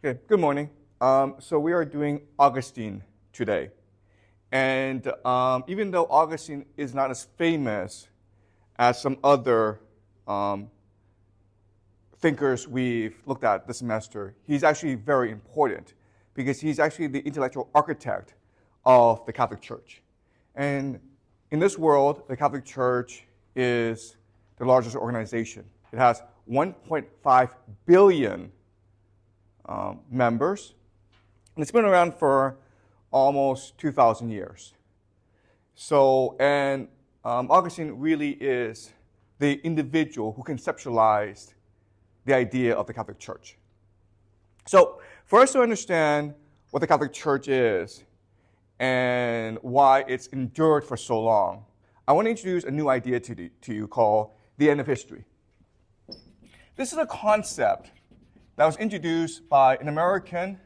Okay, good morning. So we are doing Augustine today. And even though Augustine is not as famous as some other thinkers we've looked at this semester, he's actually very important because he's actually the intellectual architect of the Catholic Church. And in this world, the Catholic Church is the largest organization. It has 1.5 billion members, and it's been around for almost 2,000 years. So, and Augustine really is the individual who conceptualized the idea of the Catholic Church. So, for us to understand what the Catholic Church is and why it's endured for so long, I want to introduce a new idea to you called the end of history. This is a concept that was introduced by an American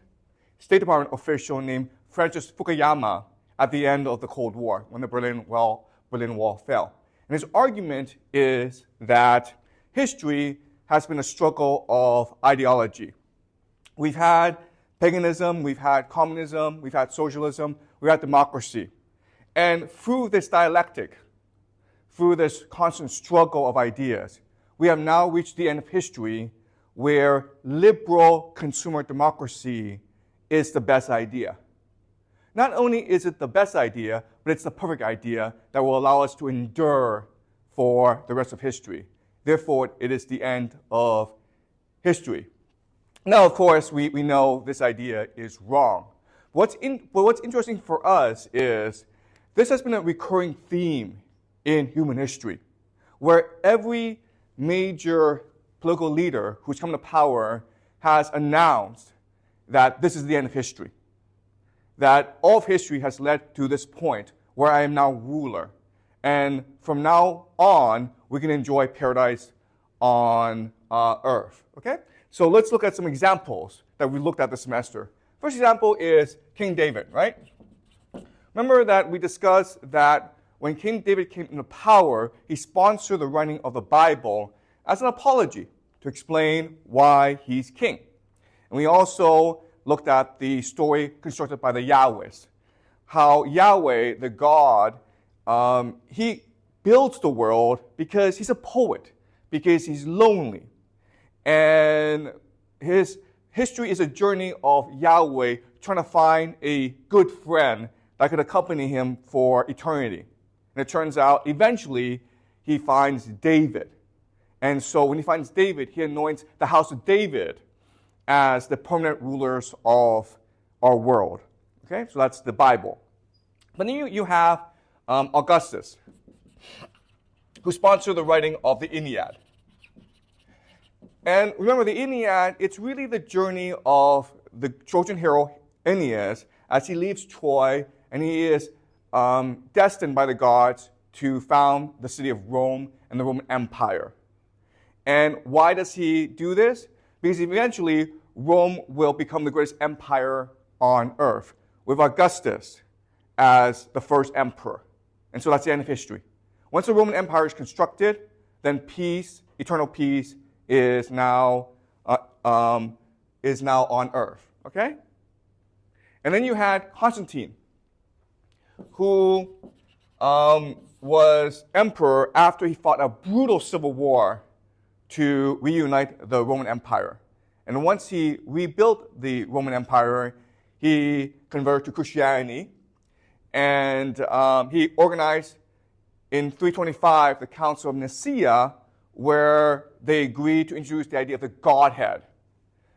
State Department official named Francis Fukuyama at the end of the Cold War, when the Berlin Wall fell. And his argument is that history has been a struggle of ideology. We've had paganism, we've had communism, we've had socialism, we've had democracy. And through this dialectic, through this constant struggle of ideas, we have now reached the end of history where liberal consumer democracy is the best idea. Not only is it the best idea, but it's the perfect idea that will allow us to endure for the rest of history. Therefore, it is the end of history. Now, of course, we know this idea is wrong. But what's interesting for us is this has been a recurring theme in human history, where every major political leader who's come to power has announced that this is the end of history, that all of history has led to this point where I am now ruler. And from now on, we can enjoy paradise on earth. Okay? So let's look at some examples that we looked at this semester. First example is King David, right? Remember that we discussed that when King David came into power, he sponsored the writing of the Bible as an apology to explain why he's king. And we also looked at the story constructed by the Yahwehs, how Yahweh, the God, he builds the world because he's a poet, because he's lonely. And his history is a journey of Yahweh trying to find a good friend that could accompany him for eternity. And it turns out, eventually, he finds David. And so when he finds David, he anoints the house of David as the permanent rulers of our world. Okay, so that's the Bible. But then you have Augustus, who sponsored the writing of the Iliad. And remember, the Iliad, it's really the journey of the Trojan hero Aeneas as he leaves Troy, and he is destined by the gods to found the city of Rome and the Roman Empire. And why does he do this? Because eventually, Rome will become the greatest empire on earth, with Augustus as the first emperor. And so that's the end of history. Once the Roman Empire is constructed, then peace, eternal peace, is now on earth. Okay? And then you had Constantine, who was emperor after he fought a brutal civil war to reunite the Roman Empire. And once he rebuilt the Roman Empire, he converted to Christianity, and he organized in 325 the Council of Nicaea, where they agreed to introduce the idea of the Godhead.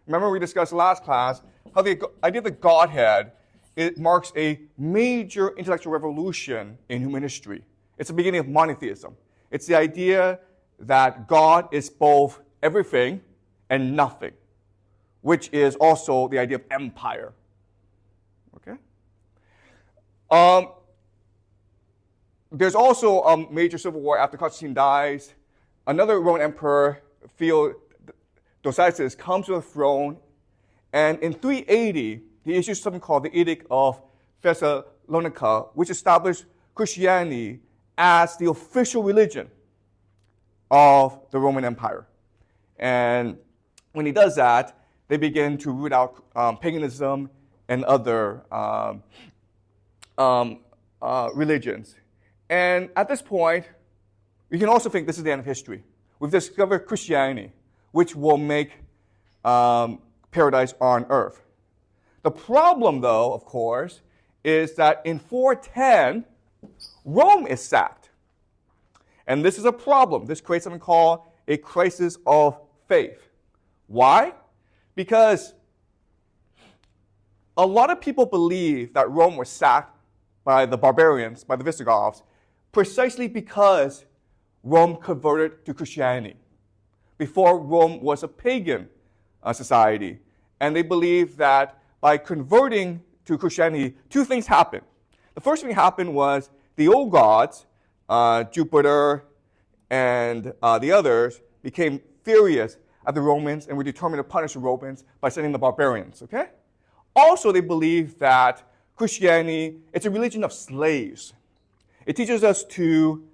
Remember we discussed last class how the idea of the Godhead, it marks a major intellectual revolution in human history. It's the beginning of monotheism. It's the idea that God is both everything and nothing, which is also the idea of empire. Okay? There's also a major civil war after Constantine dies. Another Roman emperor, Theodosius, comes to the throne, and in 380, he issues something called the Edict of Thessalonica, which established Christianity as the official religion of the Roman Empire. And when he does that, they begin to root out paganism and other religions. And at this point, you can also think this is the end of history. We've discovered Christianity, which will make paradise on earth. The problem, though, of course, is that in 410, Rome is sacked. And this is a problem. This creates something called a crisis of faith. Why? Because a lot of people believe that Rome was sacked by the barbarians, by the Visigoths, precisely because Rome converted to Christianity. Before, Rome was a pagan society. And they believed that by converting to Christianity, two things happened. The first thing happened was the old gods, Jupiter and the others, became furious at the Romans and were determined to punish the Romans by sending the barbarians, okay? Also, they believed that Christianity, it's a religion of slaves. It teaches us to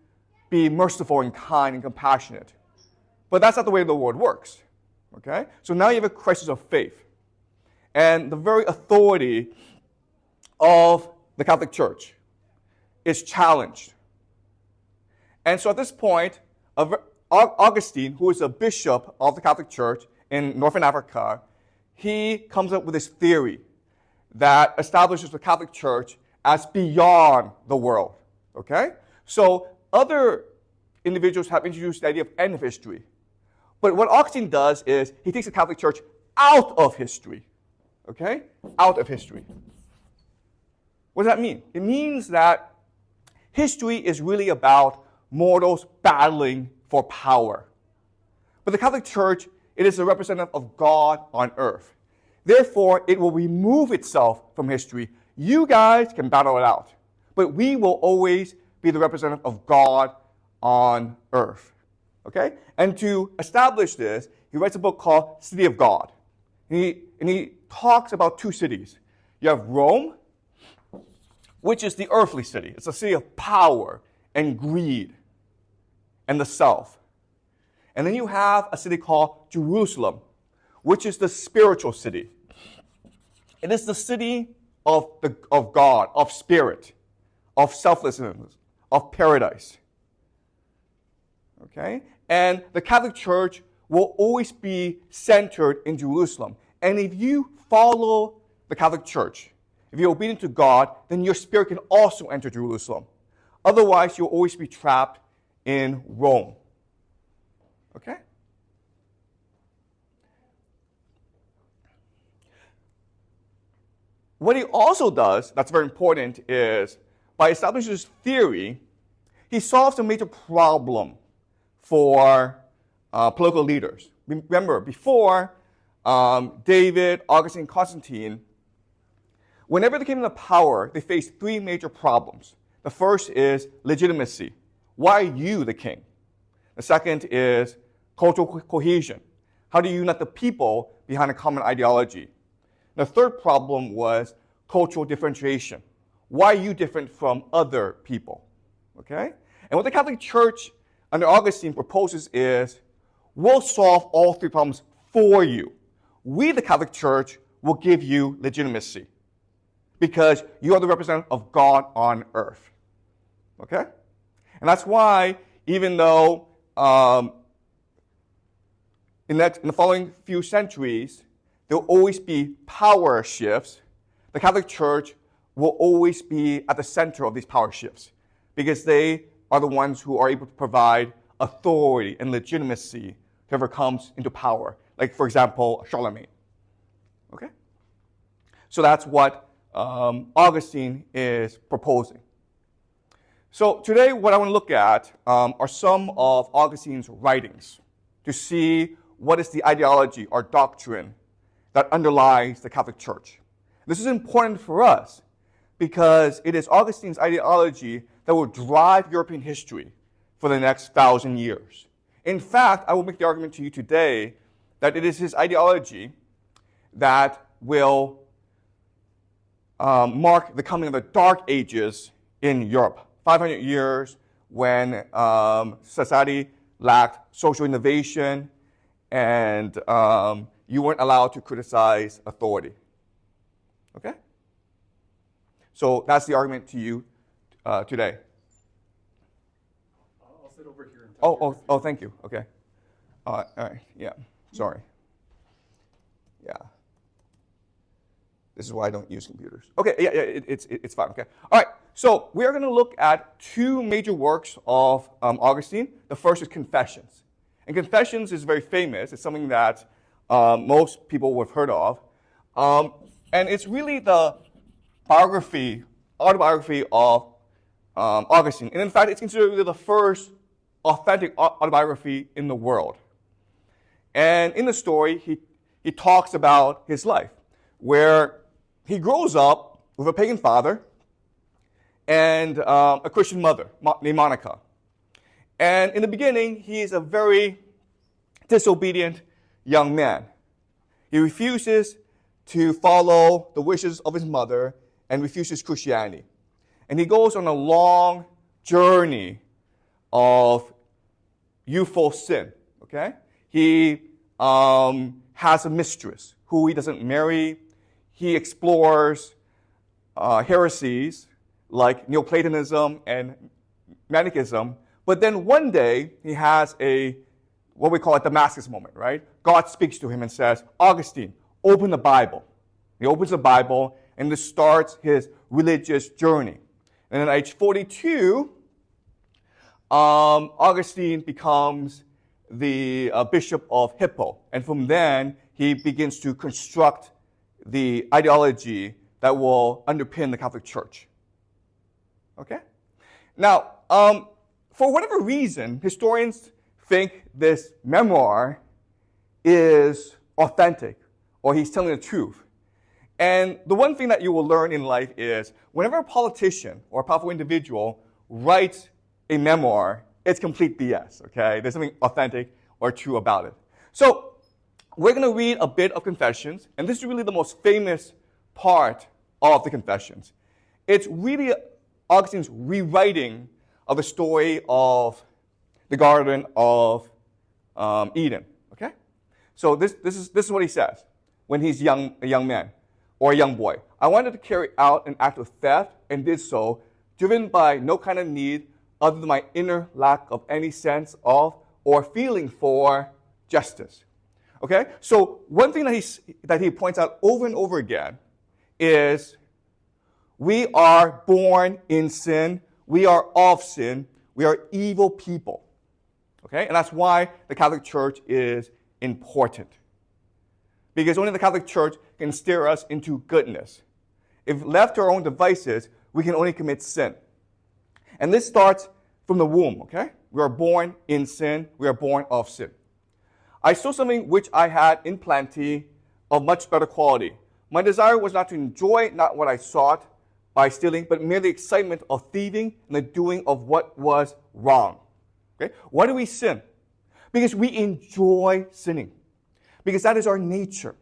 be merciful and kind and compassionate. But that's not the way the world works, okay? So now you have a crisis of faith. And the very authority of the Catholic Church is challenged. And so at this point, Augustine, who is a bishop of the Catholic Church in Northern Africa, he comes up with this theory that establishes the Catholic Church as beyond the world, okay? So other individuals have introduced the idea of end of history. But what Augustine does is he takes the Catholic Church out of history, okay? Out of history. What does that mean? It means that history is really about mortals battling for power. But the Catholic Church, it is a representative of God on earth. Therefore, it will remove itself from history. You guys can battle it out, but we will always be the representative of God on earth. Okay? And to establish this, he writes a book called City of God. And he talks about two cities. You have Rome, which is the earthly city. It's a city of power and greed and the self. And then you have a city called Jerusalem, which is the spiritual city. It is the city of God, of spirit, of selflessness, of paradise. Okay? And the Catholic Church will always be centered in Jerusalem. And if you follow the Catholic Church, if you're obedient to God, then your spirit can also enter Jerusalem. Otherwise, you'll always be trapped in Rome. Okay? What he also does, that's very important, is by establishing this theory, he solves a major problem for political leaders. Remember, before David, Augustine, Constantine, whenever they came into power, they faced three major problems. The first is legitimacy. Why are you the king? The second is cultural cohesion. How do you unite the people behind a common ideology? The third problem was cultural differentiation. Why are you different from other people? Okay? And what the Catholic Church under Augustine proposes is, we'll solve all three problems for you. We, the Catholic Church, will give you legitimacy because you are the representative of God on earth. Okay? And that's why, even though in the following few centuries, there will always be power shifts, the Catholic Church will always be at the center of these power shifts because they are the ones who are able to provide authority and legitimacy to whoever comes into power. Like, for example, Charlemagne. Okay? So that's what Augustine is proposing. So today, what I want to look at are some of Augustine's writings to see what is the ideology or doctrine that underlies the Catholic Church. This is important for us because it is Augustine's ideology that will drive European history for the next 1,000 years. In fact, I will make the argument to you today that it is his ideology that will mark the coming of the Dark Ages in Europe. 500 years when society lacked social innovation and you weren't allowed to criticize authority. Okay? So that's the argument to you today. I'll sit over here. And oh, thank you. Okay. All right. Yeah. Sorry. Yeah. This is why I don't use computers. Okay. Yeah. It's fine. Okay. All right. So we are going to look at two major works of Augustine. The first is Confessions, and Confessions is very famous. It's something that most people would have heard of, and it's really the autobiography of Augustine. And in fact, it's considered the first authentic autobiography in the world. And in the story, he talks about his life, where he grows up with a pagan father and a Christian mother named Monica. And in the beginning, he is a very disobedient young man. He refuses to follow the wishes of his mother and refuses Christianity. And he goes on a long journey of youthful sin, okay? He has a mistress who he doesn't marry. He explores heresies like Neoplatonism and Manichaeism. But then one day, he has what we call a Damascus moment, right? God speaks to him and says, Augustine, open the Bible. He opens the Bible, and this starts his religious journey. And at age 42, Augustine becomes the bishop of Hippo. And from then, he begins to construct the ideology that will underpin the Catholic Church. Okay? Now, for whatever reason, historians think this memoir is authentic, or he's telling the truth. And the one thing that you will learn in life is whenever a politician or a powerful individual writes a memoir, it's complete BS, okay? There's something authentic or true about it. So we're going to read a bit of Confessions, and this is really the most famous part of the Confessions. It's really Augustine's rewriting of the story of the Garden of Eden, okay? So this is what he says when he's a young man or a young boy. I wanted to carry out an act of theft and did so, driven by no kind of need other than my inner lack of any sense of or feeling for justice. Okay? So one thing that he points out over and over again is we are born in sin, we are of sin, we are evil people. Okay? And that's why the Catholic Church is important. Because only the Catholic Church can steer us into goodness. If left to our own devices, we can only commit sin. And this starts from the womb, okay? We are born in sin. We are born of sin. I saw something which I had in plenty of much better quality. My desire was not to enjoy not what I sought by stealing, but merely the excitement of thieving and the doing of what was wrong. Okay? Why do we sin? Because we enjoy sinning. Because that is our nature.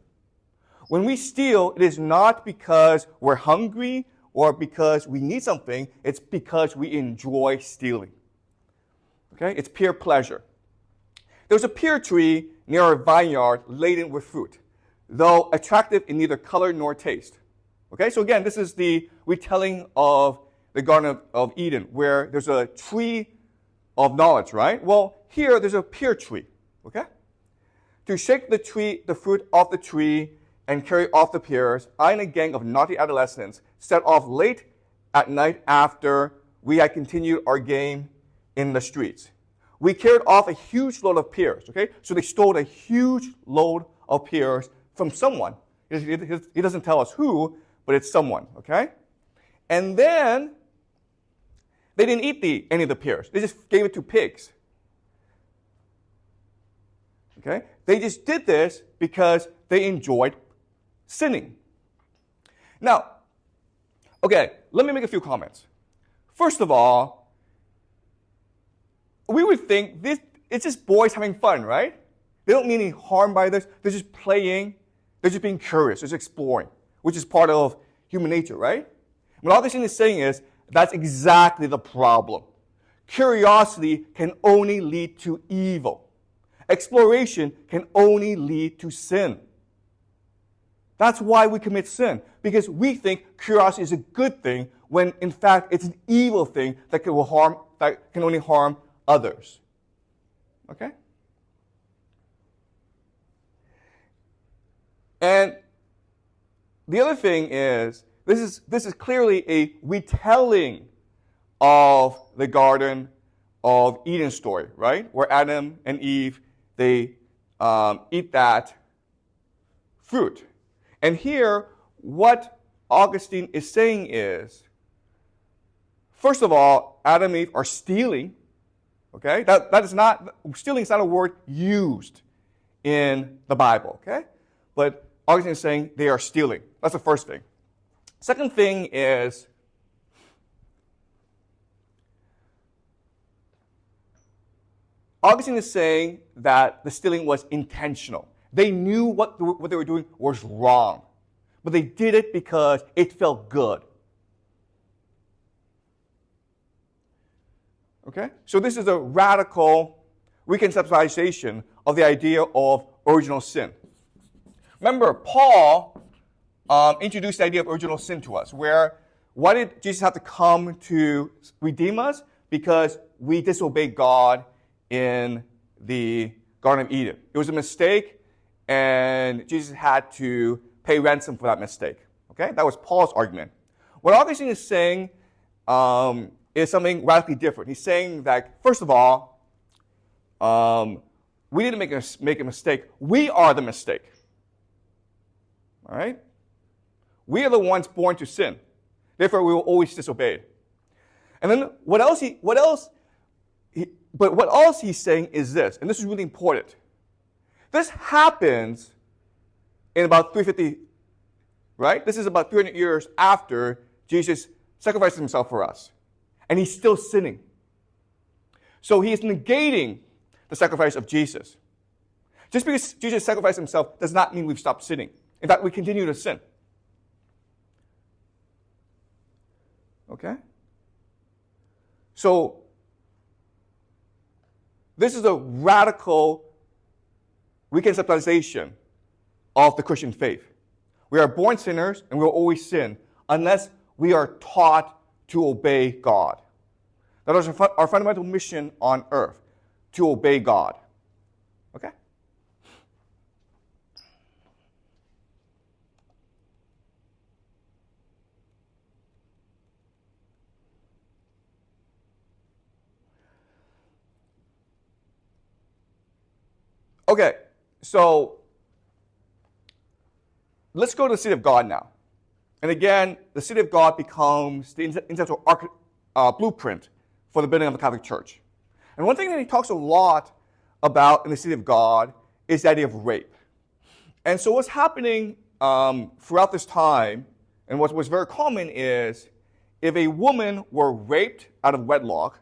When we steal, it is not because we're hungry or because we need something. It's because we enjoy stealing. Okay? It's pure pleasure. There was a pear tree near our vineyard laden with fruit, though attractive in neither color nor taste. Okay? So again, this is the retelling of the Garden of Eden, where there's a tree of knowledge, right? Well, here there's a pear tree. Okay? To shake the fruit off the tree and carry off the pears, I and a gang of naughty adolescents set off late at night after we had continued our game in the streets. We carried off a huge load of pears, okay? So they stole a huge load of pears from someone. He doesn't tell us who, but it's someone, okay? And then they didn't eat any of the pears. They just gave it to pigs. Okay? They just did this because they enjoyed sinning. Now, okay, let me make a few comments. First of all, we would think it's just boys having fun, right? They don't mean any harm by this. They're just playing. They're just being curious. They're just exploring, which is part of human nature, right? What Augustine is saying is that's exactly the problem. Curiosity can only lead to evil. Exploration can only lead to sin. That's why we commit sin, because we think curiosity is a good thing when in fact it's an evil thing that can only harm others. Okay? And the other thing is, this is clearly a retelling of the Garden of Eden story, right? Where Adam and Eve, they eat that fruit. And here, what Augustine is saying is, first of all, Adam and Eve are stealing. Okay? Stealing is not a word used in the Bible, okay? But Augustine is saying they are stealing. That's the first thing. Second thing is, Augustine is saying that the stealing was intentional. They knew what they were doing was wrong, but they did it because it felt good. Okay? So this is a radical reconceptualization of the idea of original sin. Remember, Paul introduced the idea of original sin to us, where why did Jesus have to come to redeem us? Because we disobeyed God in the Garden of Eden. It was a mistake, and Jesus had to pay ransom for that mistake. Okay? That was Paul's argument. What Augustine is saying is something radically different. He's saying that, first of all, we didn't make a mistake. We are the mistake. All right? We are the ones born to sin. Therefore, we will always disobey. And then what else he's saying is this, and this is really important. This happens in about 350, right? This is about 300 years after Jesus sacrificed himself for us. And he's still sinning. So he is negating the sacrifice of Jesus. Just because Jesus sacrificed himself does not mean we've stopped sinning. In fact, we continue to sin. Okay? So, this is a radical reconceptualization of the Christian faith. We are born sinners and we will always sin unless we are taught to obey God. That is our fundamental mission on earth, to obey God. Okay? Okay, so let's go to the city of God now. And again, the city of God becomes the intellectual blueprint for the building of the Catholic Church. And one thing that he talks a lot about in the city of God is the idea of rape. And so what's happening throughout this time, and what was very common is, if a woman were raped out of wedlock,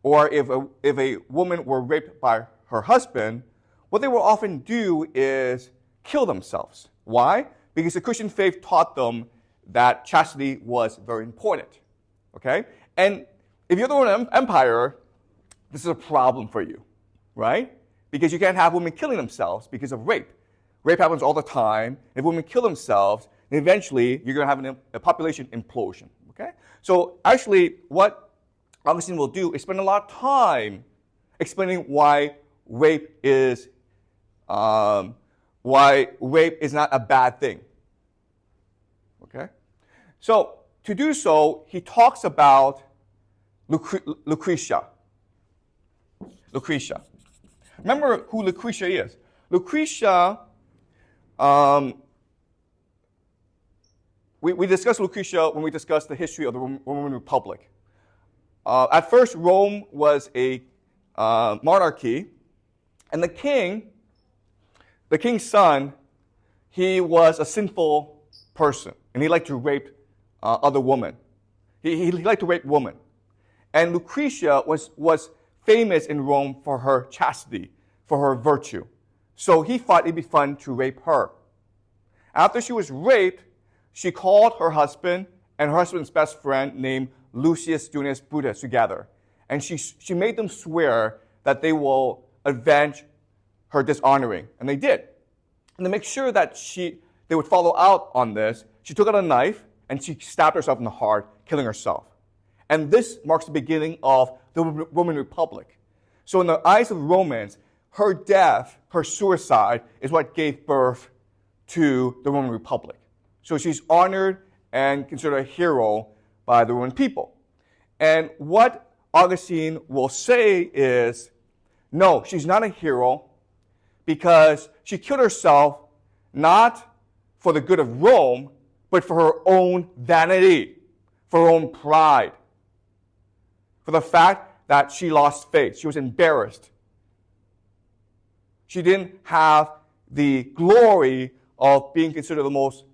or if a woman were raped by her husband, what they will often do is kill themselves. Why? Because the Christian faith taught them that chastity was very important. Okay? And if you're the Roman Empire, this is a problem for you, right? Because you can't have women killing themselves because of rape. Rape happens all the time. If women kill themselves, then eventually you're going to have a population implosion. Okay? So actually, what Augustine will do is spend a lot of time explaining why rape is not a bad thing. Okay? So, to do so, he talks about Lucretia. Remember who Lucretia is. Lucretia, we discussed Lucretia when we discussed the history of the Roman Republic. At first, Rome was a monarchy, and the king's son, he was a sinful person, and he liked to rape other women. He liked to rape women. And Lucretia was famous in Rome for her chastity, for her virtue. So he thought it'd be fun to rape her. After she was raped, she called her husband and her husband's best friend named Lucius Junius Brutus together. And she made them swear that they will avenge her dishonoring. And they did. And to make sure that they would follow out on this, she took out a knife and she stabbed herself in the heart, killing herself. And this marks the beginning of the Roman Republic. So in the eyes of the Romans, her death, her suicide, is what gave birth to the Roman Republic. So she's honored and considered a hero by the Roman people. And what Augustine will say is, no, she's not a hero because she killed herself not for the good of Rome, but for her own vanity, for her own pride, for the fact that she lost faith. She was embarrassed. She didn't have the glory of being considered the most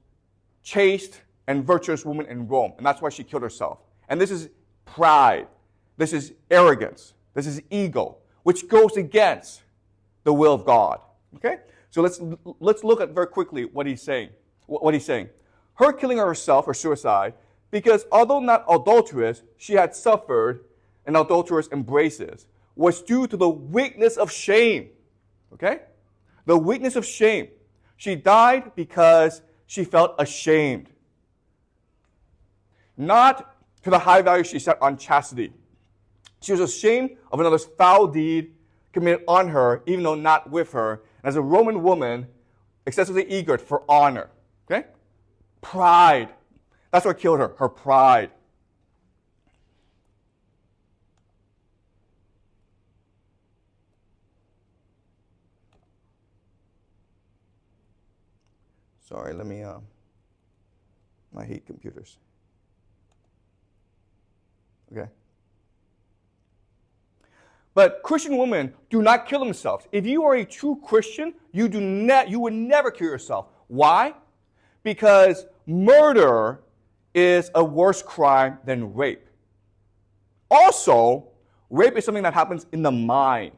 chaste and virtuous woman in Rome, and that's why she killed herself. And this is pride. This is arrogance. This is ego, which goes against the will of God. Okay? So let's look at very quickly what he's saying. What he's saying. Her killing herself, or suicide, because although not adulterous, she had suffered an adulterous embraces, was due to the weakness of shame. Okay? The weakness of shame. She died because she felt ashamed. Not to the high value she set on chastity. She was ashamed of another's foul deed committed on her, even though not with her. And as a Roman woman, excessively eager for honor. Okay? Pride. That's what killed her, her pride. Sorry, let me, I hate computers. Okay. But Christian women do not kill themselves. If you are a true Christian, you would never kill yourself. Why? Because murder is a worse crime than rape. Also, rape is something that happens in the mind.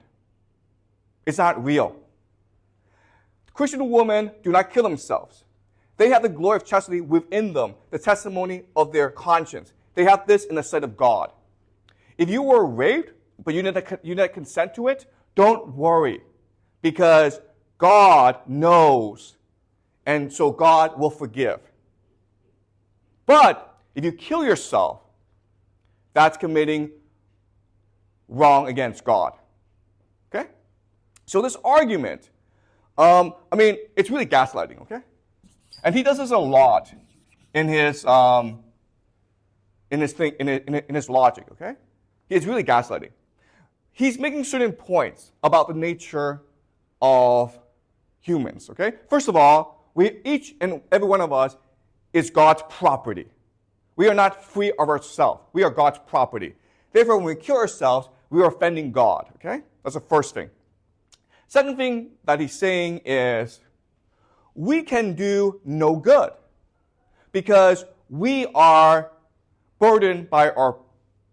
It's not real. Christian women do not kill themselves. They have the glory of chastity within them, the testimony of their conscience. They have this in the sight of God. If you were raped, but you didn't consent to it, don't worry, because God knows, and so God will forgive. But if you kill yourself, that's committing wrong against God. Okay? So this argument, it's really gaslighting, okay? And he does this a lot in his logic, okay? It's really gaslighting. He's making certain points about the nature of humans, okay? First of all, each and every one of us is God's property. We are not free of ourselves. We are God's property. Therefore, when we kill ourselves, we are offending God, okay? That's the first thing. Second thing that he's saying is, we can do no good because we are burdened by our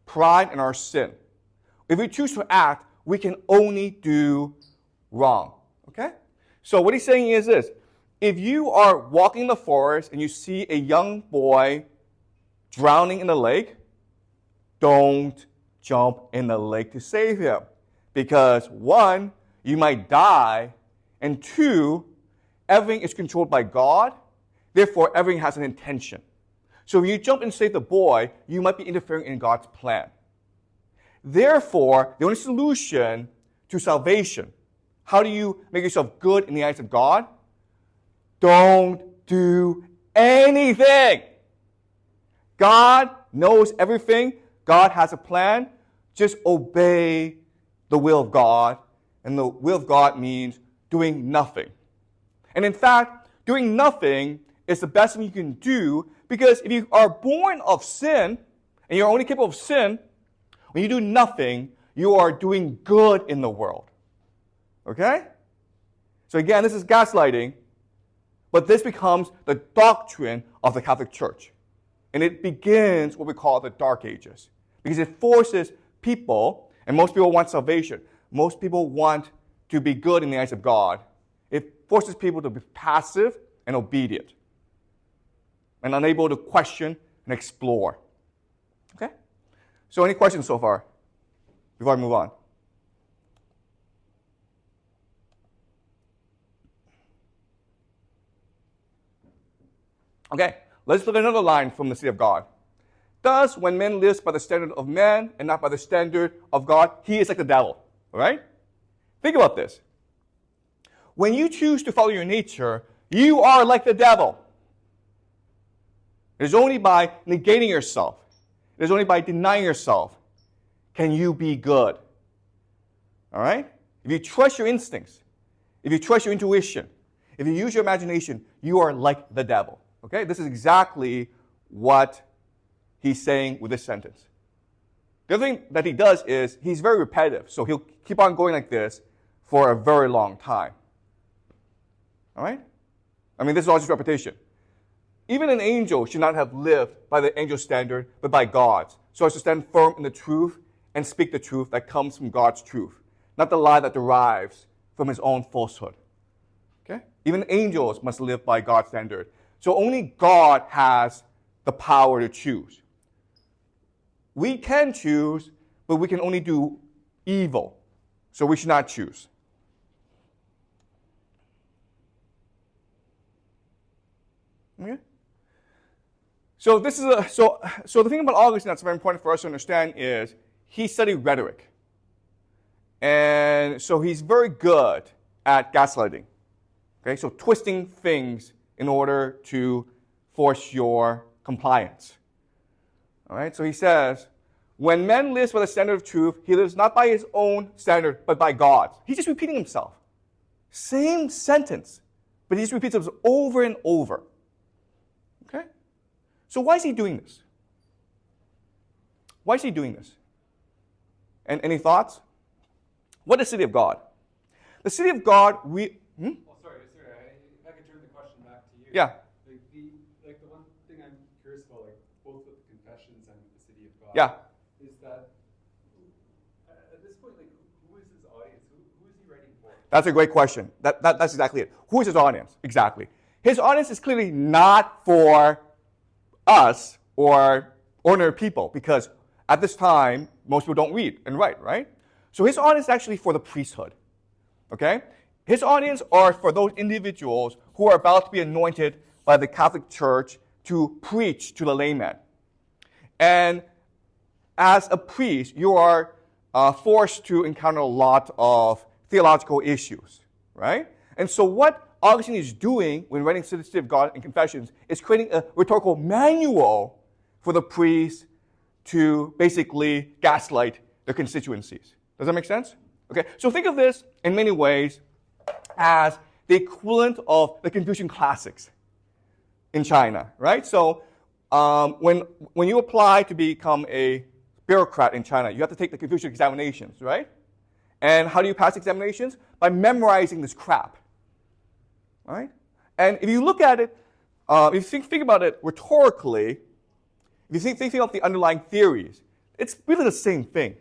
pride and our sin. If we choose to act, we can only do wrong. Okay? So what he's saying is this. If you are walking in the forest and you see a young boy drowning in the lake, don't jump in the lake to save him. Because one, you might die, and two, everything is controlled by God, therefore everything has an intention. So if you jump and save the boy, you might be interfering in God's plan. Therefore, the only solution to salvation, how do you make yourself good in the eyes of God? Don't do anything. God knows everything. God has a plan. Just obey the will of God. And the will of God means doing nothing. And in fact, doing nothing is the best thing you can do, because if you are born of sin, and you're only capable of sin, when you do nothing, you are doing good in the world. Okay? So again, this is gaslighting, but this becomes the doctrine of the Catholic Church. And it begins what we call the Dark Ages, because it forces people, and most people want salvation, most people want to be good in the eyes of God. It forces people to be passive and obedient and unable to question and explore. Okay? So any questions so far before I move on? Okay, let's look at another line from the City of God. Thus, when man lives by the standard of man and not by the standard of God, he is like the devil. All right? Think about this. When you choose to follow your nature, you are like the devil. It is only by negating yourself, it is only by denying yourself, can you be good. All right? If you trust your instincts, if you trust your intuition, if you use your imagination, you are like the devil. Okay? This is exactly what he's saying with this sentence. The other thing that he does is he's very repetitive, so he'll keep on going like this for a very long time. All right? I mean, this is all just repetition. Even an angel should not have lived by the angel standard, but by God's, so as to stand firm in the truth and speak the truth that comes from God's truth, not the lie that derives from his own falsehood. Okay? Even angels must live by God's standard. So only God has the power to choose. We can choose, but we can only do evil. So we should not choose. Okay? So this is so the thing about Augustine that's very important for us to understand is he studied rhetoric. And so he's very good at gaslighting. Okay? So twisting things in order to force your compliance. All right? So he says, when man lives by the standard of truth, he lives not by his own standard, but by God's. He's just repeating himself. Same sentence, but he just repeats it over and over. Okay? So why is he doing this? Why is he doing this? And any thoughts? What is the city of God? The city of God, Sorry. If I could turn the question back to you. Yeah. The one thing I'm curious about, both with the confessions and the city of God. Yeah. Is that at this point, who is his audience? Who is he writing for? That's a great question. That's exactly it. Who is his audience? Exactly. His audience is clearly not for us or ordinary people, because at this time, most people don't read and write, right? So his audience is actually for the priesthood. Okay? His audience are for those individuals who are about to be anointed by the Catholic Church to preach to the layman. And as a priest, you are forced to encounter a lot of theological issues, right? And so what Augustine is doing when writing City of God and Confessions is creating a rhetorical manual for the priests to basically gaslight their constituencies. Does that make sense? Okay, so think of this in many ways as the equivalent of the Confucian classics in China, right? So when you apply to become a bureaucrat in China, you have to take the Confucian examinations, right? And how do you pass examinations? By memorizing this crap, right? And if you look at it, if you think about it rhetorically, if you think about the underlying theories, it's really the same thing.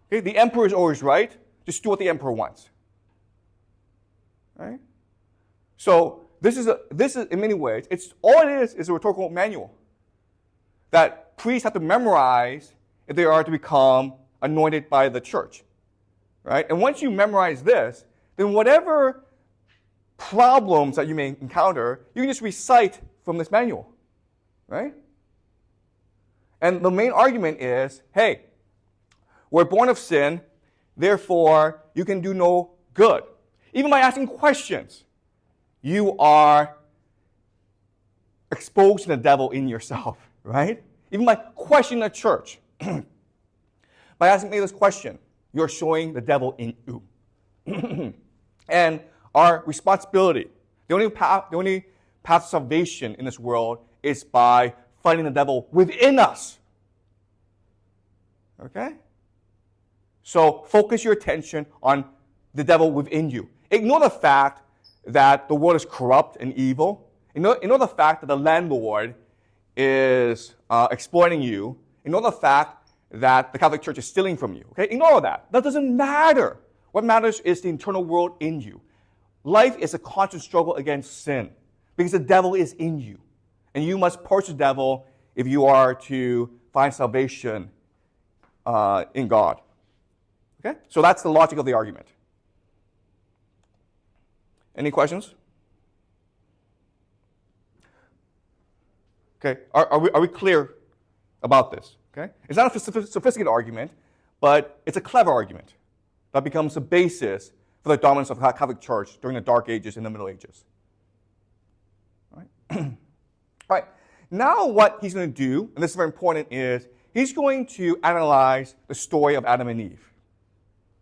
Okay? The emperor is always right. Just do what the emperor wants. Right? So this is in many ways, all it is a rhetorical manual that priests have to memorize if they are to become anointed by the church. Right? And once you memorize this, then whatever problems that you may encounter, you can just recite from this manual. Right? And the main argument is, hey, we're born of sin, therefore you can do no good. Even by asking questions, you are exposing the devil in yourself, right? Even by questioning the church, by asking me this question, you're showing the devil in you. And our responsibility, the only path to salvation in this world is by fighting the devil within us. Okay? So focus your attention on the devil within you. Ignore the fact that the world is corrupt and evil. Ignore the fact that the landlord is exploiting you. Ignore the fact that the Catholic Church is stealing from you. Okay? Ignore all that. That doesn't matter. What matters is the internal world in you. Life is a constant struggle against sin because the devil is in you. And you must purge the devil if you are to find salvation in God. Okay? So that's the logic of the argument. Any questions? Okay, are we clear about this? Okay, it's not a sophisticated argument, but it's a clever argument that becomes the basis for the dominance of the Catholic Church during the Dark Ages and the Middle Ages. All right. All right. Now what he's going to do, and this is very important, is he's going to analyze the story of Adam and Eve.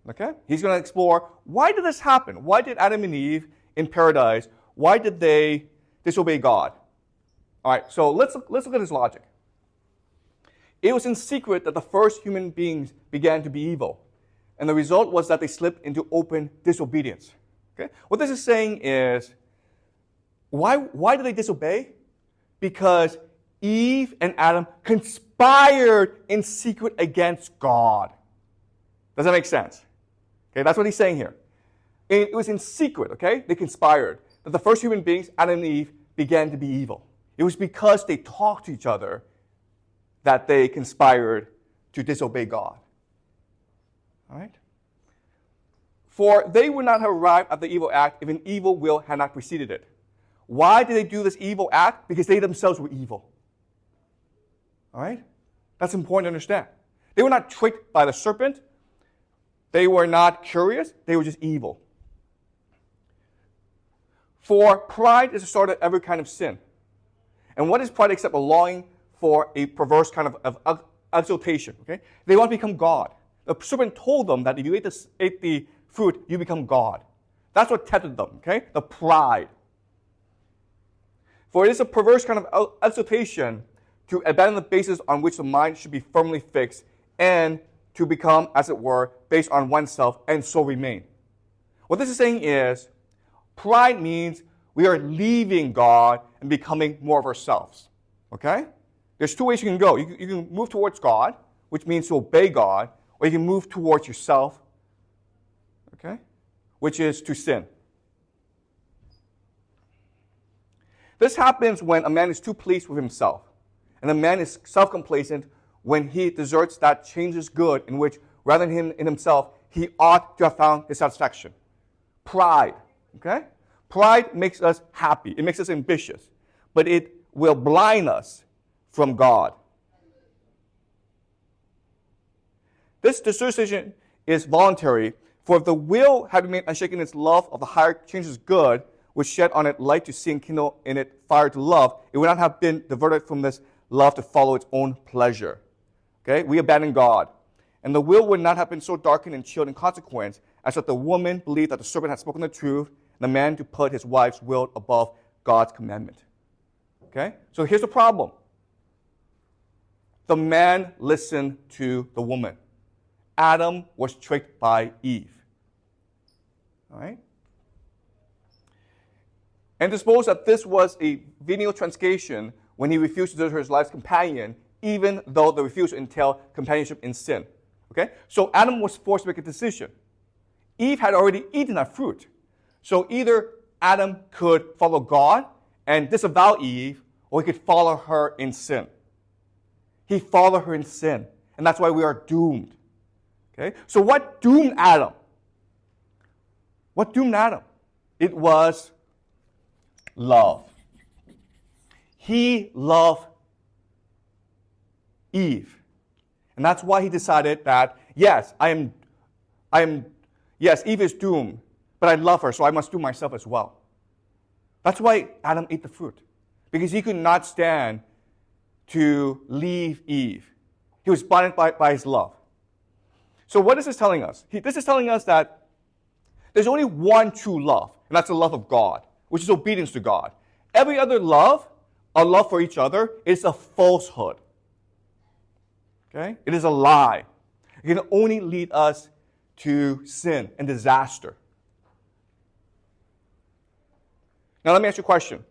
Okay? He's going to explore, why did this happen? Why did Adam and Eve in paradise, why did they disobey God? All right, so let's look at his logic. It was in secret that the first human beings began to be evil. And the result was that they slipped into open disobedience. Okay? What this is saying is, why did they disobey? Because Eve and Adam conspired in secret against God. Does that make sense? Okay, that's what he's saying here. It was in secret, okay? They conspired. That the first human beings, Adam and Eve, began to be evil. It was because they talked to each other that they conspired to disobey God. All right? For they would not have arrived at the evil act if an evil will had not preceded it. Why did they do this evil act? Because they themselves were evil. All right? That's important to understand. They were not tricked by the serpent. They were not curious. They were just evil. For pride is the start of every kind of sin. And what is pride except a longing for a perverse kind of exaltation? Okay? They want to become God. The serpent told them that if you ate the fruit, you become God. That's what tempted them, okay? The pride. For it is a perverse kind of exaltation to abandon the basis on which the mind should be firmly fixed and to become, as it were, based on oneself and so remain. What this is saying is, pride means we are leaving God and becoming more of ourselves. Okay? There's two ways you can go. You can move towards God, which means to obey God, or you can move towards yourself, okay, which is to sin. This happens when a man is too pleased with himself, and a man is self-complacent when he deserts that changeless good in which, rather than him in himself, he ought to have found his satisfaction. Pride, okay? Pride makes us happy. It makes us ambitious. But it will blind us from God. This dissociation is voluntary, for if the will had remained unshaken in its love of the higher changeless good, which shed on it light to see and kindle in it fire to love, it would not have been diverted from this love to follow its own pleasure. Okay? We abandon God. And the will would not have been so darkened and chilled in consequence as that the woman believed that the serpent had spoken the truth, and the man to put his wife's will above God's commandment. Okay? So here's the problem. The man listened to the woman. Adam was tricked by Eve. All right? And to suppose that this was a venial transgression when he refused to desert his life's companion, even though the refusal entailed companionship in sin. Okay? So Adam was forced to make a decision. Eve had already eaten that fruit. So either Adam could follow God and disavow Eve, or he could follow her in sin. He followed her in sin. And that's why we are doomed. Okay? So what doomed Adam? What doomed Adam? It was love. He loved Eve. And that's why he decided that, yes, yes, Eve is doomed, but I love her, so I must doom myself as well. That's why Adam ate the fruit. Because he could not stand to leave Eve. He was blinded by his love. So what is this telling us? This is telling us that there's only one true love, and that's the love of God, which is obedience to God. Every other love, our love for each other, is a falsehood. Okay? It is a lie. It can only lead us to sin and disaster. Now let me ask you a question.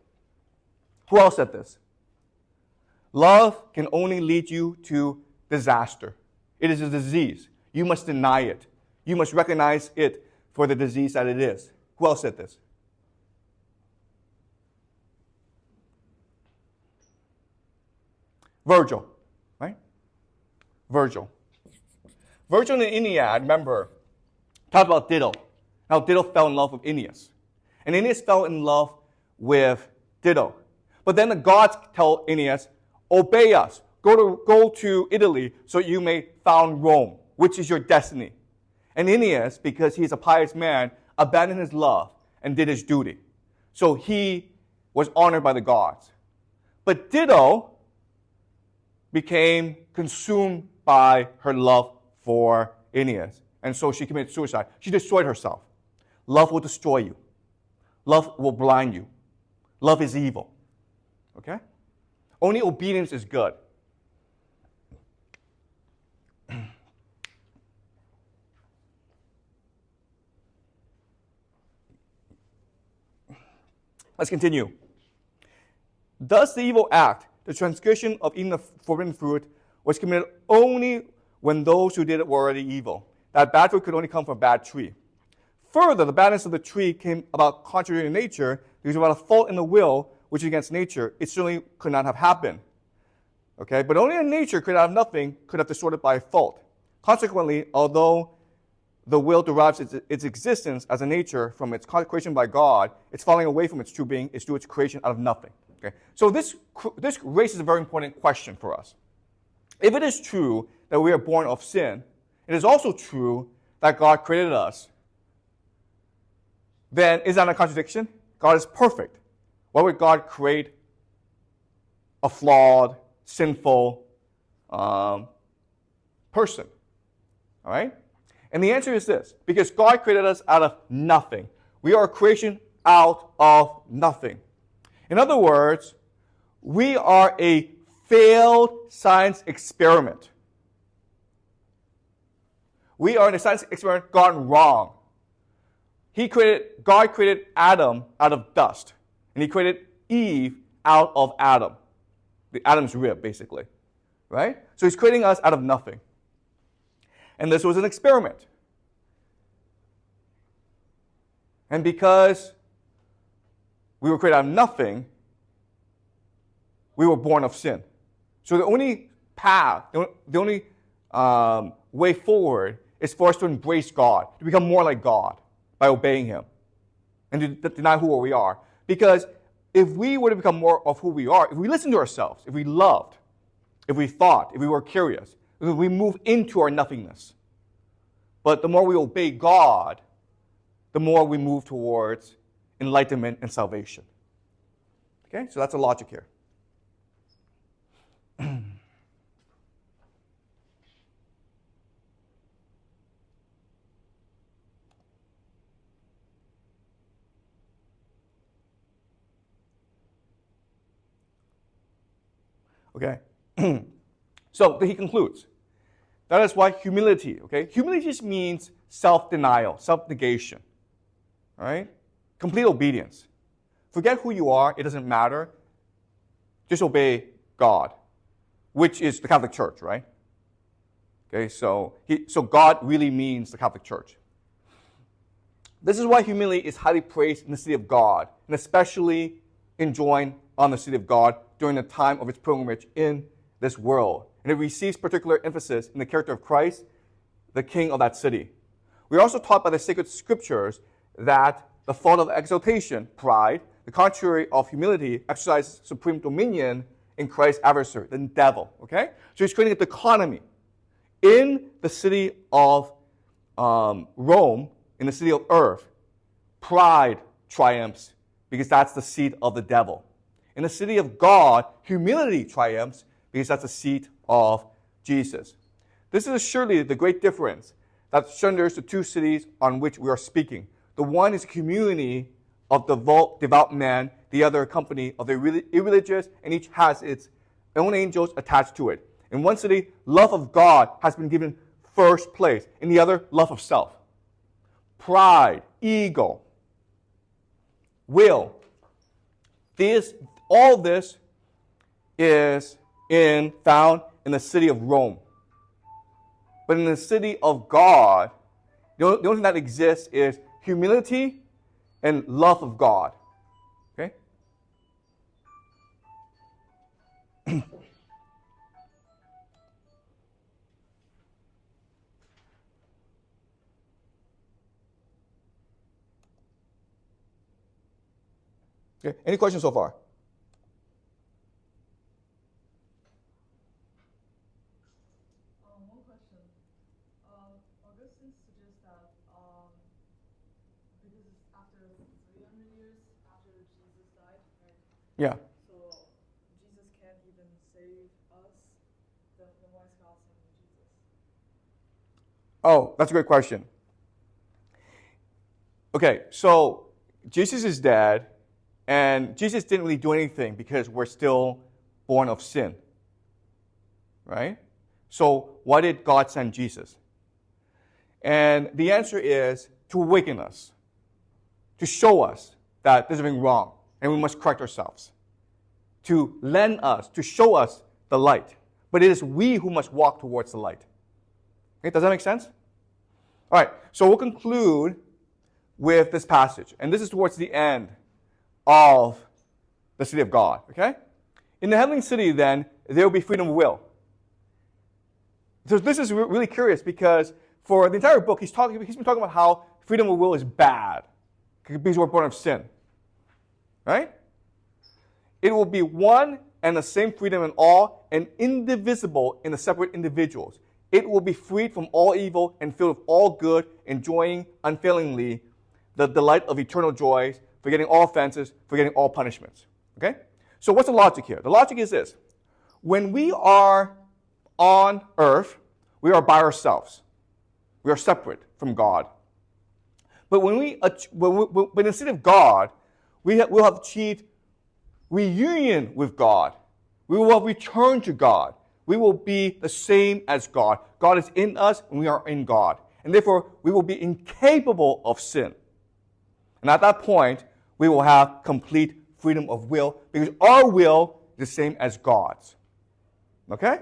Who else said this? Love can only lead you to disaster. It is a disease. You must deny it. You must recognize it for the disease that it is. Who else said this? Virgil, right? Virgil. Virgil in the Aeneid, remember, talked about Dido. How Dido fell in love with Aeneas. And Aeneas fell in love with Dido. But then the gods tell Aeneas, obey us. Go to Italy so you may found Rome, which is your destiny. And Aeneas, because he's a pious man, abandoned his love and did his duty. So he was honored by the gods. But Dido became consumed by her love for Aeneas. And so she committed suicide. She destroyed herself. Love will destroy you. Love will blind you. Love is evil. Okay? Only obedience is good. Let's continue. Thus, the evil act, the transgression of eating the forbidden fruit, was committed only when those who did it were already evil. That bad fruit could only come from a bad tree. Further, the badness of the tree came about contrary to nature, because without a fault in the will, which is against nature, it certainly could not have happened. Okay? But only in nature could have nothing, could have destroyed it by fault. Consequently, although the will derives its existence as a nature from its creation by God, it's falling away from its true being, it's due its creation out of nothing. Okay? So this raises a very important question for us. If it is true that we are born of sin, it is also true that God created us, then is that a contradiction? God is perfect. Why would God create a flawed, sinful person? All right? And the answer is this: because God created us out of nothing. We are a creation out of nothing. In other words, we are a failed science experiment. We are in a science experiment gone wrong. God created Adam out of dust, and he created Eve out of Adam, Adam's rib, basically, right? So he's creating us out of nothing. And this was an experiment. And because we were created out of nothing, we were born of sin. So the only path, the only way forward is for us to embrace God, to become more like God by obeying him and to deny who we are. Because if we were to become more of who we are, if we listened to ourselves, if we loved, if we thought, if we were curious, if we move into our nothingness. But the more we obey God, the more we move towards enlightenment and salvation. Okay, so that's the logic here. Okay, so he concludes. That is why humility, okay? Humility just means self-denial, self-negation, all right? Complete obedience. Forget who you are, it doesn't matter. Just obey God, which is the Catholic Church, right? Okay, so God really means the Catholic Church. This is why humility is highly praised in the city of God, and especially enjoined on the city of God during the time of its pilgrimage in this world. And it receives particular emphasis in the character of Christ, the King of that city. We are also taught by the sacred scriptures that the fault of exaltation, pride, the contrary of humility, exercises supreme dominion in Christ's adversary, the devil. Okay? So he's creating a dichotomy. In the city of Rome, in the city of earth, pride triumphs because that's the seat of the devil. In the city of God, humility triumphs because that's the seat of Jesus. This is surely the great difference that sunders the two cities on which we are speaking. The one is a community of devout men, the other a company of the irreligious, and each has its own angels attached to it. In one city, love of God has been given first place. In the other, love of self. Pride, ego, will. All this is found in the city of Rome. But in the city of God, the only thing that exists is humility and love of God. Okay? Okay. Any questions so far? Augustine suggests that because it's after 300 years after Jesus died, right? Yeah. So Jesus can't even save us. Then why is God saving Jesus? Oh, that's a great question. Okay, so Jesus is dead, and Jesus didn't really do anything because we're still born of sin. Right? So why did God send Jesus? And the answer is to awaken us, to show us that there's something wrong, and we must correct ourselves, to lend us, to show us the light. But it is we who must walk towards the light. Okay, does that make sense? All right, so we'll conclude with this passage. And this is towards the end of the city of God, okay? In the heavenly city, then, there will be freedom of will. So this is really curious because for the entire book, he's been talking about how freedom of will is bad because we're born of sin, right? It will be one and the same freedom in all and indivisible in the separate individuals. It will be freed from all evil and filled with all good, enjoying unfailingly the delight of eternal joys, forgetting all offenses, forgetting all punishments. Okay? So what's the logic here? The logic is this. When we are on earth, we are by ourselves. We are separate from God. But when in the city of God, we'll have achieved reunion with God. We will have returned to God. We will be the same as God. God is in us, and we are in God. And therefore, we will be incapable of sin. And at that point, we will have complete freedom of will because our will is the same as God's. Okay?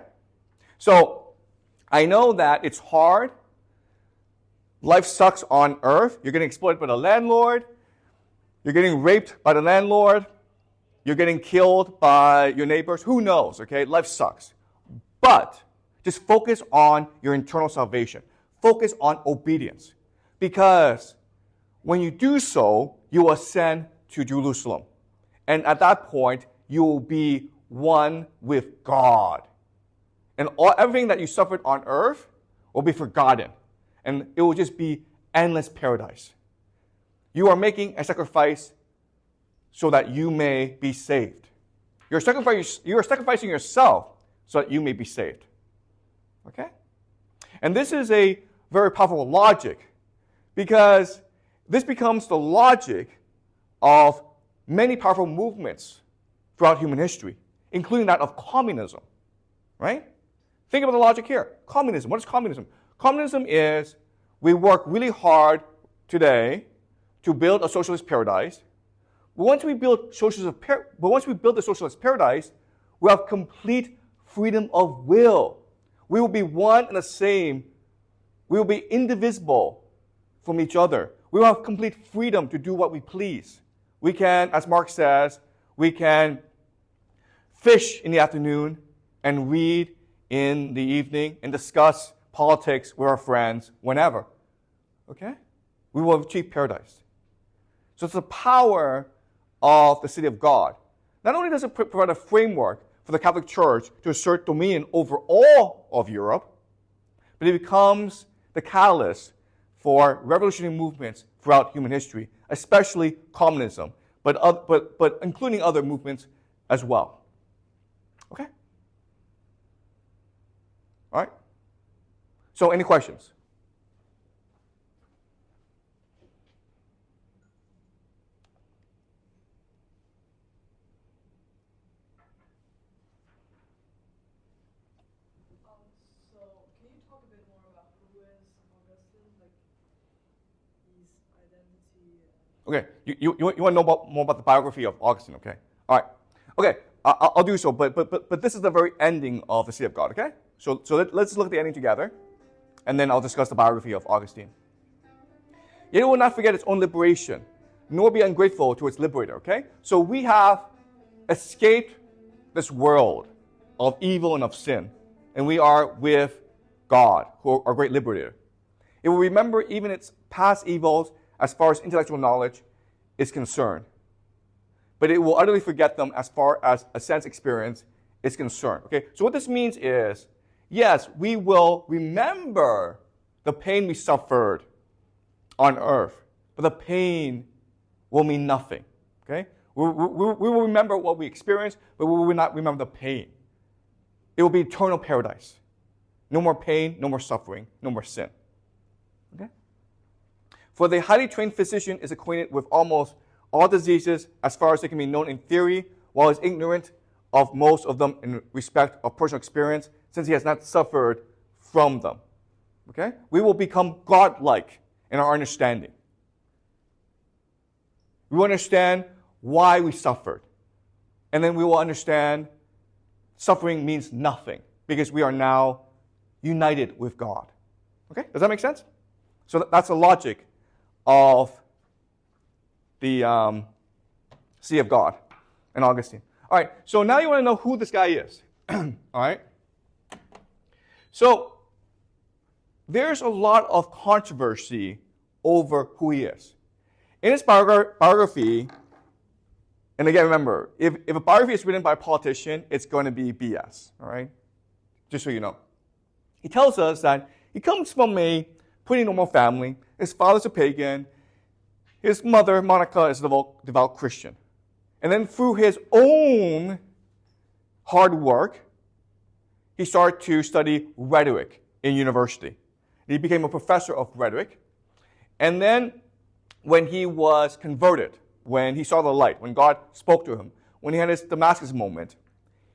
So, I know that it's hard. Life sucks on earth. You're getting exploited by the landlord. You're getting raped by the landlord. You're getting killed by your neighbors. Who knows, okay? Life sucks. But just focus on your internal salvation. Focus on obedience. Because when you do so, you will ascend to Jerusalem. And at that point, you will be one with God. And everything that you suffered on earth will be forgotten. And it will just be endless paradise. You are making a sacrifice so that you may be saved. You're sacrificing yourself so that you may be saved. Okay? And this is a very powerful logic because this becomes the logic of many powerful movements throughout human history, including that of communism. Right? Think about the logic here. Communism. What is communism? Communism is we work really hard today to build a socialist paradise. But once we build the socialist paradise, we have complete freedom of will. We will be one and the same. We will be indivisible from each other. We will have complete freedom to do what we please. We can, as Marx says, we can fish in the afternoon and read in the evening and discuss politics with our friends whenever. Okay? We will achieve paradise. So it's the power of the city of God. Not only does it provide a framework for the Catholic Church to assert dominion over all of Europe, but it becomes the catalyst for revolutionary movements throughout human history, especially communism, but including other movements as well. Okay? All right? So any questions? So can you talk a bit more about who is Augustine, like his identity? Okay, you want to know more about the biography of Augustine, okay? All right. Okay, I'll do so, but this is the very ending of the City of God, okay? So let's look at the ending together, and then I'll discuss the biography of Augustine. Yet it will not forget its own liberation, nor be ungrateful to its liberator, okay? So we have escaped this world of evil and of sin, and we are with God, who are our great liberator. It will remember even its past evils as far as intellectual knowledge is concerned. But it will utterly forget them as far as a sense experience is concerned. Okay? So what this means is, yes, we will remember the pain we suffered on earth, but the pain will mean nothing. Okay? We will remember what we experienced, but we will not remember the pain. It will be eternal paradise. No more pain, no more suffering, no more sin. Okay? For the highly trained physician is acquainted with almost all diseases as far as they can be known in theory, while is ignorant of most of them in respect of personal experience, since he has not suffered from them. Okay? We will become godlike in our understanding. We will understand why we suffered. And then we will understand suffering means nothing because we are now united with God. Okay? Does that make sense? So that's the logic of the Sea of God and Augustine. All right, so now you want to know who this guy is. All right? So there's a lot of controversy over who he is. In his biography, and again, remember, if a biography is written by a politician, it's going to be BS, all right? Just so you know. He tells us that he comes from a pretty normal family. His father's a pagan. His mother, Monica, is a devout Christian. And then through his own hard work, he started to study rhetoric in university. He became a professor of rhetoric. And then when he was converted, when he saw the light, when God spoke to him, when he had his Damascus moment,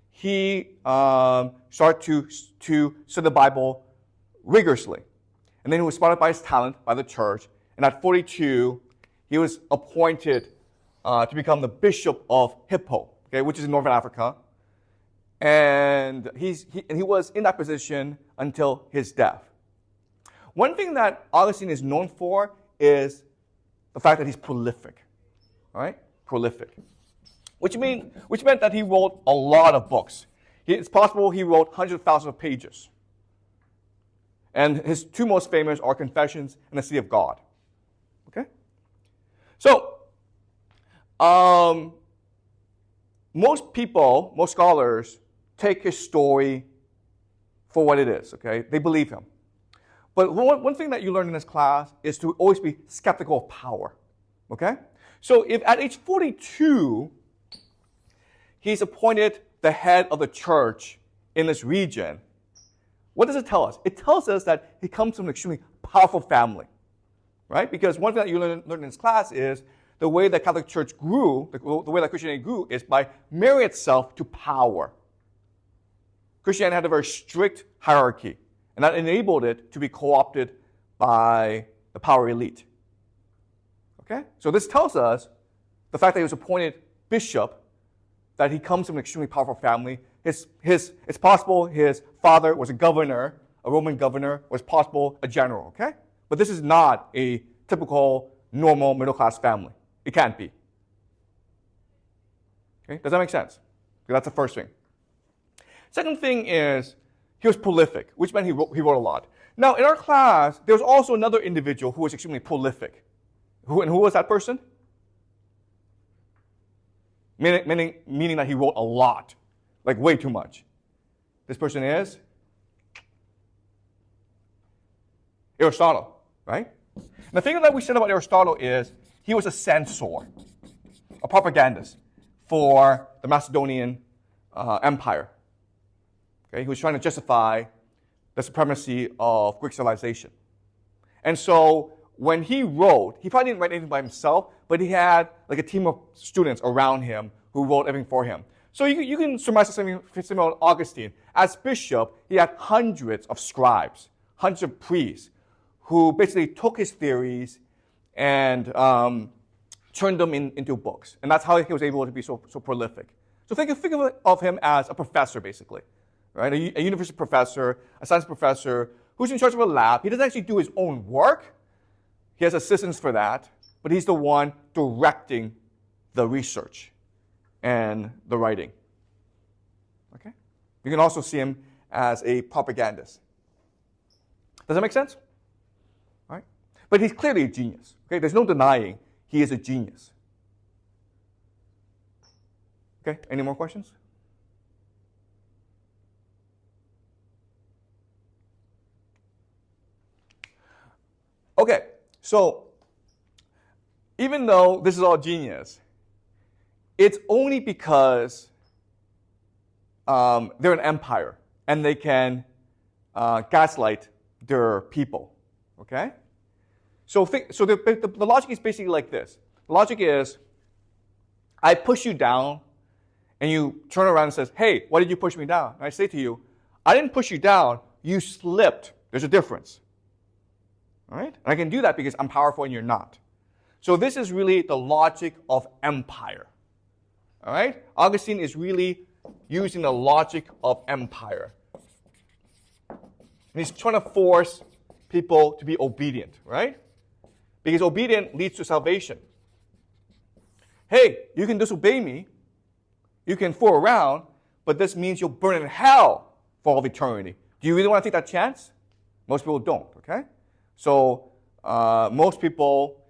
he started to study the Bible rigorously. And then he was spotted by his talent, by the church. And at 42, he was appointed to become the bishop of Hippo, okay, which is in northern Africa. And he was in that position until his death. One thing that Augustine is known for is the fact that he's prolific. All right? Prolific. Which meant that he wrote a lot of books. It's possible he wrote hundreds of thousands of pages. And his two most famous are Confessions and the Sea of God. Okay? So, most people, most scholars, take his story for what it is, okay? They believe him. But one thing that you learn in this class is to always be skeptical of power, okay? So if at age 42, he's appointed the head of the church in this region, what does it tell us? It tells us that he comes from an extremely powerful family, right? Because one thing that you learn in this class is the way the Catholic Church grew, the way that Christianity grew, is by marrying itself to power. Christianity had a very strict hierarchy, and that enabled it to be co-opted by the power elite. Okay? So this tells us the fact that he was appointed bishop, that he comes from an extremely powerful family. It's possible his father was a governor, a Roman governor, was possible a general, okay? But this is not a typical, normal, middle-class family. It can't be. Okay? Does that make sense? That's the first thing. Second thing is, he was prolific, which meant he wrote a lot. Now, in our class, there was also another individual who was extremely prolific. Who was that person? Meaning that he wrote a lot, like way too much. This person is Aristotle, right? And the thing that we said about Aristotle is he was a censor, a propagandist for the Macedonian Empire. Okay? He was trying to justify the supremacy of Greek civilization. And so when he wrote, he probably didn't write anything by himself, but he had like a team of students around him who wrote everything for him. So you can surmise something similar to Augustine. As bishop, he had hundreds of scribes, hundreds of priests, who basically took his theories and turned them into books. And that's how he was able to be so prolific. So think of him as a professor, basically, right? A university professor, a science professor, who's in charge of a lab. He doesn't actually do his own work. He has assistants for that, but he's the one directing the research and the writing. Okay? You can also see him as a propagandist. Does that make sense? All right? But he's clearly a genius. Okay? There's no denying he is a genius. Okay? Any more questions? Okay, so even though this is all genius, it's only because they're an empire and they can gaslight their people. Okay? So the logic is basically like this. The logic is, I push you down, and you turn around and says, hey, why did you push me down? And I say to you, I didn't push you down, you slipped. There's a difference. All right? And I can do that because I'm powerful and you're not. So this is really the logic of empire. All right? Augustine is really using the logic of empire. And he's trying to force people to be obedient, right? Because obedience leads to salvation. Hey, you can disobey me, you can fool around, but this means you'll burn in hell for all of eternity. Do you really want to take that chance? Most people don't, okay? So most people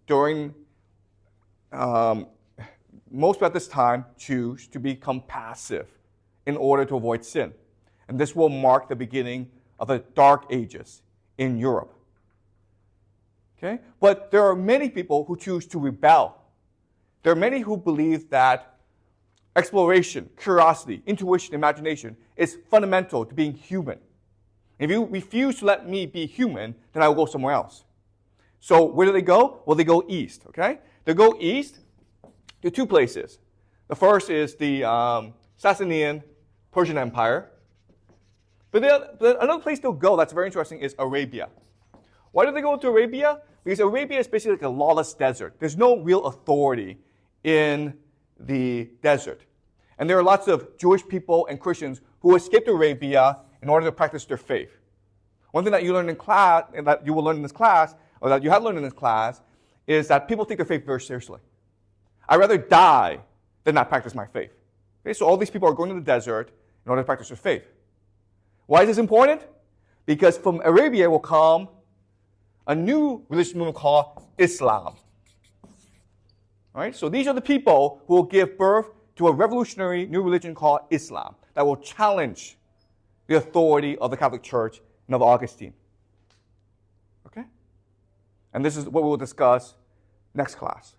at this time choose to become passive in order to avoid sin. And this will mark the beginning of the Dark Ages in Europe. Okay? But there are many people who choose to rebel. There are many who believe that exploration, curiosity, intuition, imagination is fundamental to being human. If you refuse to let me be human, then I will go somewhere else. So where do they go? Well, they go east, okay? They go east to two places. The first is the Sasanian Persian Empire. But another place they'll go that's very interesting is Arabia. Why do they go to Arabia? Because Arabia is basically like a lawless desert. There's no real authority in the desert. And there are lots of Jewish people and Christians who escaped Arabia in order to practice their faith. One thing that you learn in class, and that you will learn in this class, or that you have learned in this class, is that people take their faith very seriously. I'd rather die than not practice my faith. Okay, so all these people are going to the desert in order to practice their faith. Why is this important? Because from Arabia will come a new religious movement called Islam. All right, so these are the people who will give birth to a revolutionary new religion called Islam that will challenge the authority of the Catholic Church and of Augustine. Okay? And this is what we will discuss next class.